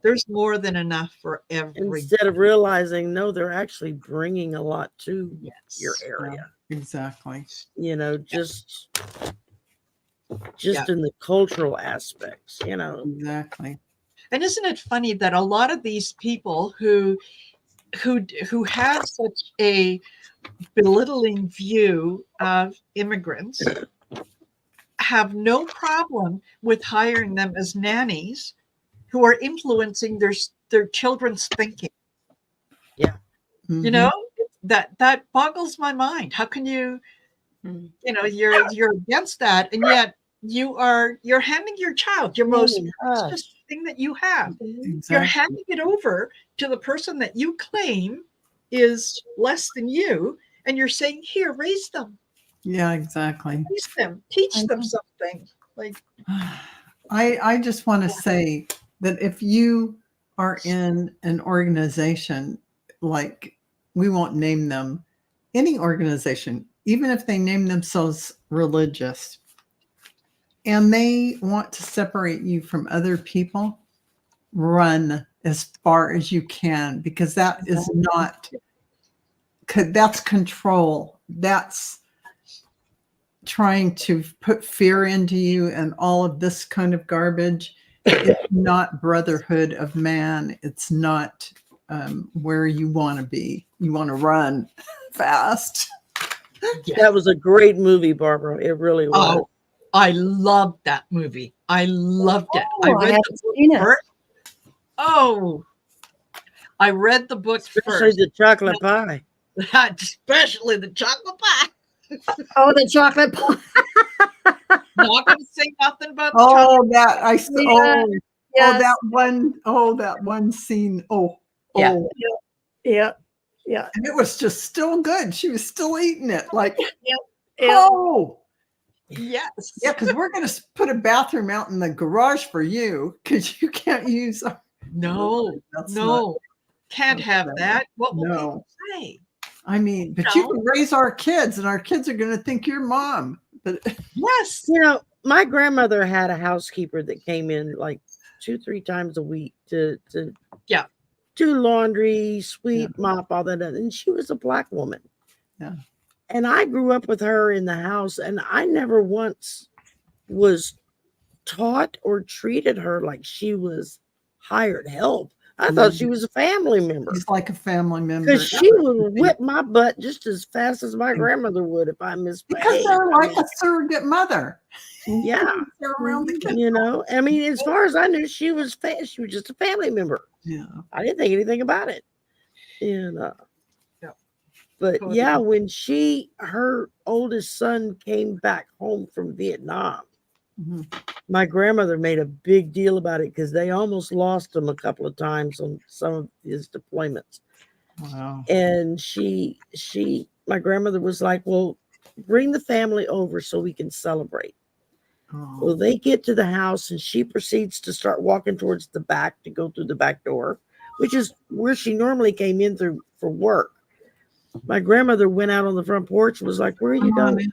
There's more than enough for every. Instead of realizing, no, they're actually bringing a lot to Yes. your area. Exactly. Just Yeah. in the cultural aspects, Exactly. And isn't it funny that a lot of these people who have such a belittling view of immigrants have no problem with hiring them as nannies who are influencing their children's thinking. Yeah. You know, that boggles my mind. How can you you're against that, and yet you're handing your child, your most precious thing that you have, Exactly. you're handing it over to the person that you claim is less than you, and you're saying, here, raise them. Yeah, exactly. Raise them, teach them something. Like, I just want to say that if you are in an organization, like, we won't name them, any organization, even if they name themselves religious, and they want to separate you from other people, run as far as you can, because that is not, that's control. That's trying to put fear into you and all of this kind of garbage. It's not brotherhood of man. It's not where you want to be. You want to run fast. That was a great movie, Barbara. It really was. oh, I loved that movie. I loved it. I I read haven't the book seen it. first. Oh, I read the book Especially first. the chocolate pie. Especially the chocolate pie. Oh, the chocolate pie. Not going to say nothing about the Oh, chocolate. that I Yeah. Yes. that one scene. Yeah. Yeah. And it was just still good. She was still eating it. Like, Yeah. oh, Yes. yeah, because we're going to put a bathroom out in the garage for you because you can't use. No, That's no, can't that's have not- that. What will no. people say? I mean, but you can raise our kids, and our kids are going to think you're mom. But Yes. My grandmother had a housekeeper that came in like 2-3 times a week to Yeah. do laundry, sweep, mop, all that. And she was a Black woman. Yeah. And I grew up with her in the house, and I never once was taught or treated her like she was hired help. I thought she was a family member. he's like a family member. Because she would whip my butt just as fast as my grandmother would if I misbehaved. Because they're like a surrogate mother. Yeah. They're around the kids. I mean, as far as I knew, she was just a family member. Yeah. I didn't think anything about it. But Totally. yeah, when her oldest son came back home from Vietnam, my grandmother made a big deal about it because they almost lost him a couple of times on some of his deployments. Wow. And my grandmother was like, well, bring the family over so we can celebrate. Oh. Well, they get to the house and she proceeds to start walking towards the back to go through the back door, which is where she normally came in through for work. My grandmother went out on the front porch and was like, where are you going?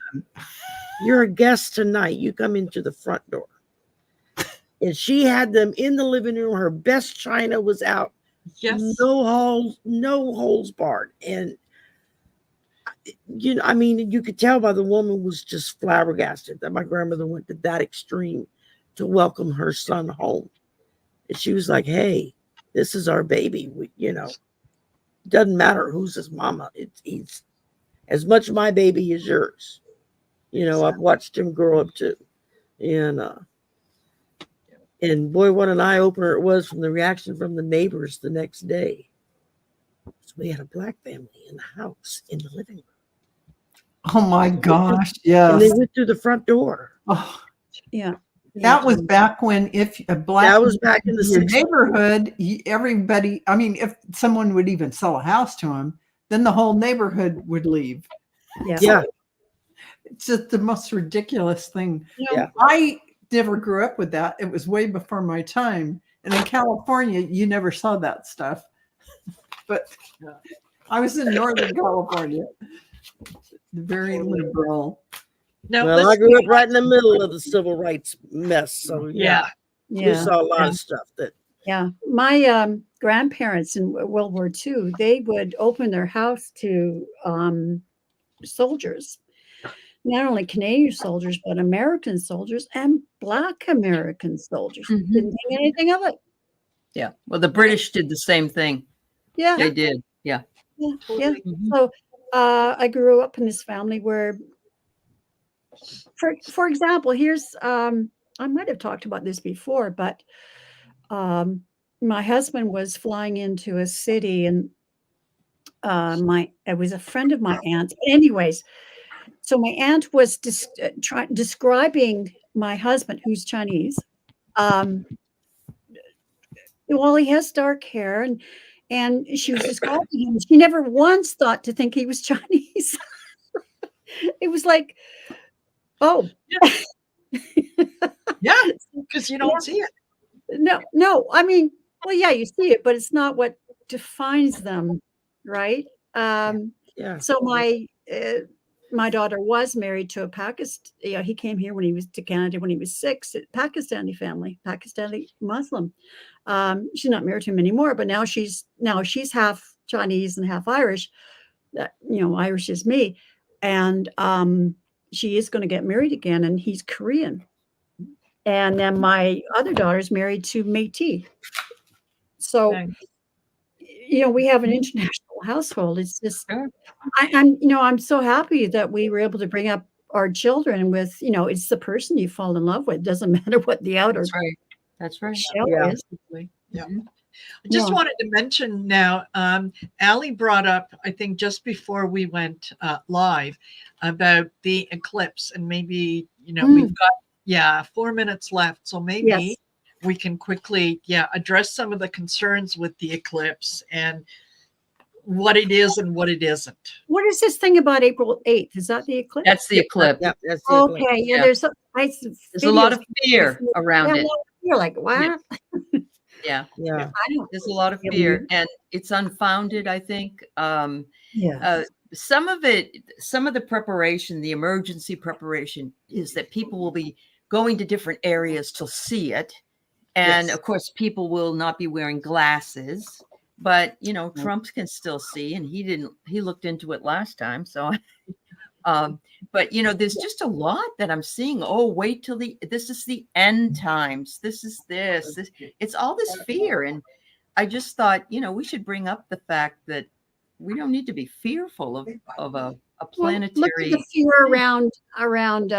You're a guest tonight. You come into the front door. And she had them in the living room. Her best china was out. Yes. No holes barred. And you could tell by the woman was just flabbergasted that my grandmother went to that extreme to welcome her son home. And she was like, hey, this is our baby. Doesn't matter who's his mama. He's as much my baby as yours. I've watched him grow up too. And boy, what an eye opener it was from the reaction from the neighbors the next day. So we had a Black family in the house, in the living room. Oh my gosh. Yes. And they went through the front door. Oh, Yeah. that was back when if a Black That was back in the your 60s. neighborhood, everybody, I mean, if someone would even sell a house to him, then the whole neighborhood would leave. Yeah. It's just the most ridiculous thing. Yeah. I never grew up with that. It was way before my time. And in California, you never saw that stuff. But I was in Northern California. Very liberal. Now, Well, I grew up right in the middle of the civil rights mess. So yeah. we saw a lot of stuff that. Yeah. My grandparents in World War II, they would open their house to soldiers, not only Canadian soldiers, but American soldiers and Black American soldiers. Mhm. Didn't think anything of it. Yeah. Well, the British did the same thing. Yeah. They did. Yeah. Yeah. Totally. Mhm. So I grew up in this family where, for example, here's I might have talked about this before, but my husband was flying into a city, and it was a friend of my aunt's. But anyways, so my aunt was describing my husband, who's Chinese. Well, he has dark hair, and she was describing him. She never once thought to think he was Chinese. It was like, oh, Yeah, because you don't see it. no. I mean, well, yeah, you see it, but it's not what defines them, right? Yeah. So my daughter was married to a Pakistan. Yeah, he came here to Canada when he was 6. Pakistani family, Pakistani Muslim. She's not married to him anymore, but now she's half Chinese and half Irish. Irish is me, and she is going to get married again, and he's Korean. And then my other daughter's married to Métis. So, Nice. we have an international household. It's just, Sure. I'm so happy that we were able to bring up our children with, it's the person you fall in love with. Doesn't matter what the outer That's right. That's right. shell Yeah. is. Yeah. Mhm. I just Yeah. wanted to mention now, Allie brought up, I think just before we went live, about the eclipse, and maybe, we've got, 4 minutes left. So maybe Yes. we can quickly, address some of the concerns with the eclipse and what it is and what it isn't. What is this thing about April 8th? Is that the eclipse? That's the eclipse. Yep, that's the Okay. Yeah. Yeah. There's There's a lot of fear around it. You're like, what? Yeah. Yeah. I don't. There's a lot of fear, and it's unfounded, I think. Yeah. Some of the preparation, the emergency preparation, is that people will be going to different areas to see it. And Yes. of course, people will not be wearing glasses, but Trump can still see, and he looked into it last time. So, but there's just a lot that I'm seeing. Oh, wait till this is the end times. This is this. It's all this fear. And I just thought, we should bring up the fact that we don't need to be fearful of a planetary. Look at the fear around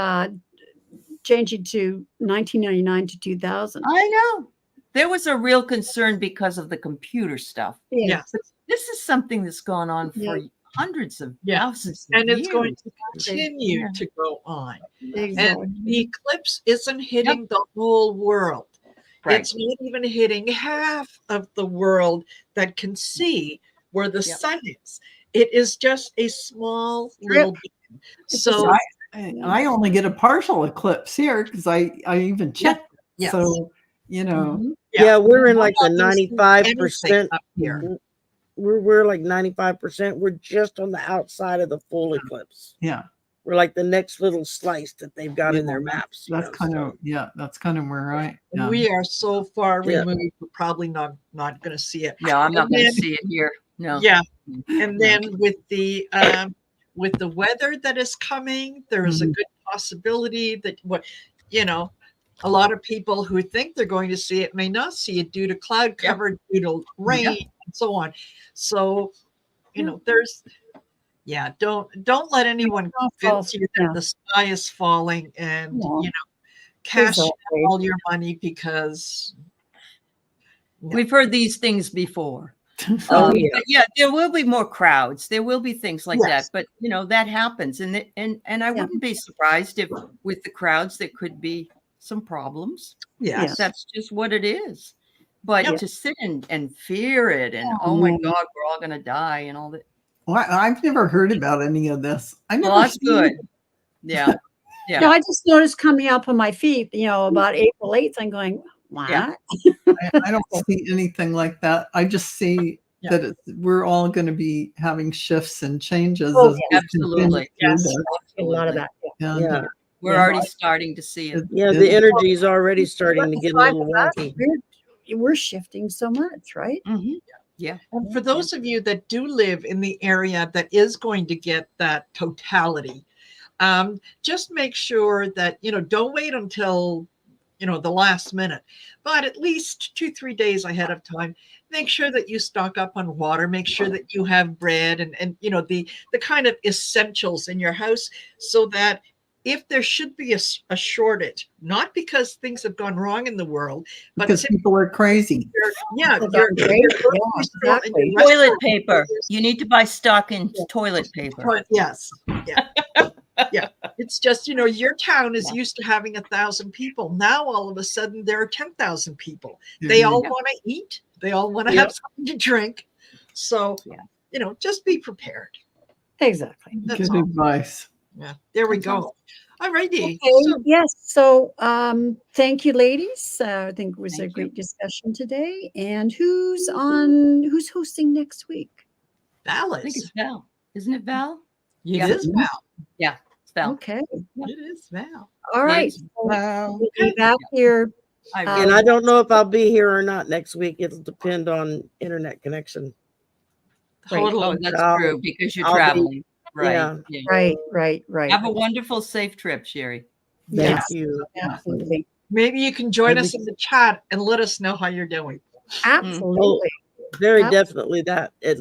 changing to 1999 to 2000. I know there was a real concern because of the computer stuff. Yeah. But this is something that's gone on for hundreds of thousands of And years. it's going to continue to go on. Exactly. And the eclipse isn't hitting the whole world. Right. It's not even hitting half of the world that can see where the sun is. It is just a small little bit. So I only get a partial eclipse here because I even checked. Yes. So, Yeah, we're in like the 95%. up here. We're like 95%. We're just on the outside of the full eclipse. Yeah. We're like the next little slice that they've got in their maps. That's kind of where We are so far Yeah. removed, we're probably not going to see it. Yeah, I'm not And going to then- see it here. No. Yeah. And then with the weather that is coming, there is a good possibility that a lot of people who think they're going to see it may not see it due to cloud cover, due to rain, and so on. So, there's don't let anyone convince you that the sky is falling and cash in all your money because We've heard these things before. Oh, But yeah, there will be more crowds. There will be things like Yes. that. But that happens, and I wouldn't be surprised if with the crowds there could be some problems. yes. That's just what it is. But Yep. to sit and fear it, and oh my God, we're all going to die, and all that. Well, I've never heard about any of this. I never Well, that's seen good. it. Yeah. Yeah. No, I just noticed coming up on my feet, about April 8th, I'm going, what? Yeah. I don't see anything like that. I just see that we're all going to be having shifts and changes. Oh, as we absolutely. continue through Yes. this. A lot of that. And, Yeah. We're already starting to see it. Yeah, the energy is already starting to get a little wonky. We're shifting so much, right? Mhm. Yeah. And for those of you that do live in the area that is going to get that totality, just make sure that, don't wait until, the last minute, but at least 2-3 days ahead of time, make sure that you stock up on water, make sure that you have bread and the kind of essentials in your house, so that if there should be a shortage, not because things have gone wrong in the world, but Because people are crazy. your Well, your that's great. grocery Yeah, store and your exactly. Toilet restaurant paper. is- You need to buy stock in toilet paper. Yes. Yeah. Yeah. It's just, your town is Yeah. used to having 1,000 people. Now, all of a sudden, there are 10,000 people. They all Yeah. want to eat. They all want to Yep. have something to drink. So, Yeah. Just be prepared. Exactly. That's Good all. advice. Yeah. There we That's go. All righty. Okay, So, yes. So thank you, ladies. I think it was a Thank you. great discussion today. And who's hosting next week? I think Valis. it's Val. Isn't it Val? It Yeah. is Val. Yeah, it's Val. Okay. It is Val. All right. Yes. So Wow. we'll be back here. I Um, And I don't know if I'll be here or not next week. It'll depend on internet connection. Right. Totally. Oh, that's I'll- true, because you're I'll be- traveling. Right. yeah. Yeah. Right. Have a wonderful, safe trip, Sherry. Thank Yes. you. Absolutely. Maybe you can join Maybe- us in the chat and let us know how you're doing. Absolutely. Very Yep. definitely that, at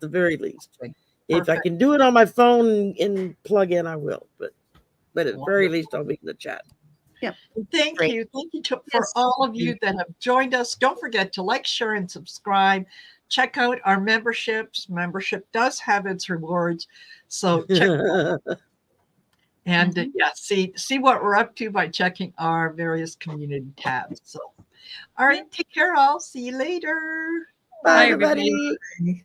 the very least. Okay. If I Perfect. can do it on my phone and plug in, I will. But at the very Wonderful. least, I'll be in the chat. Thank Great. you. Thank you for Yes. all of you that have joined us. Don't forget to like, share, and subscribe. Check out our memberships. Membership does have its rewards. So check and see what we're up to by checking our various community tabs. So all right, take care all. See you later. Bye, everybody. everybody.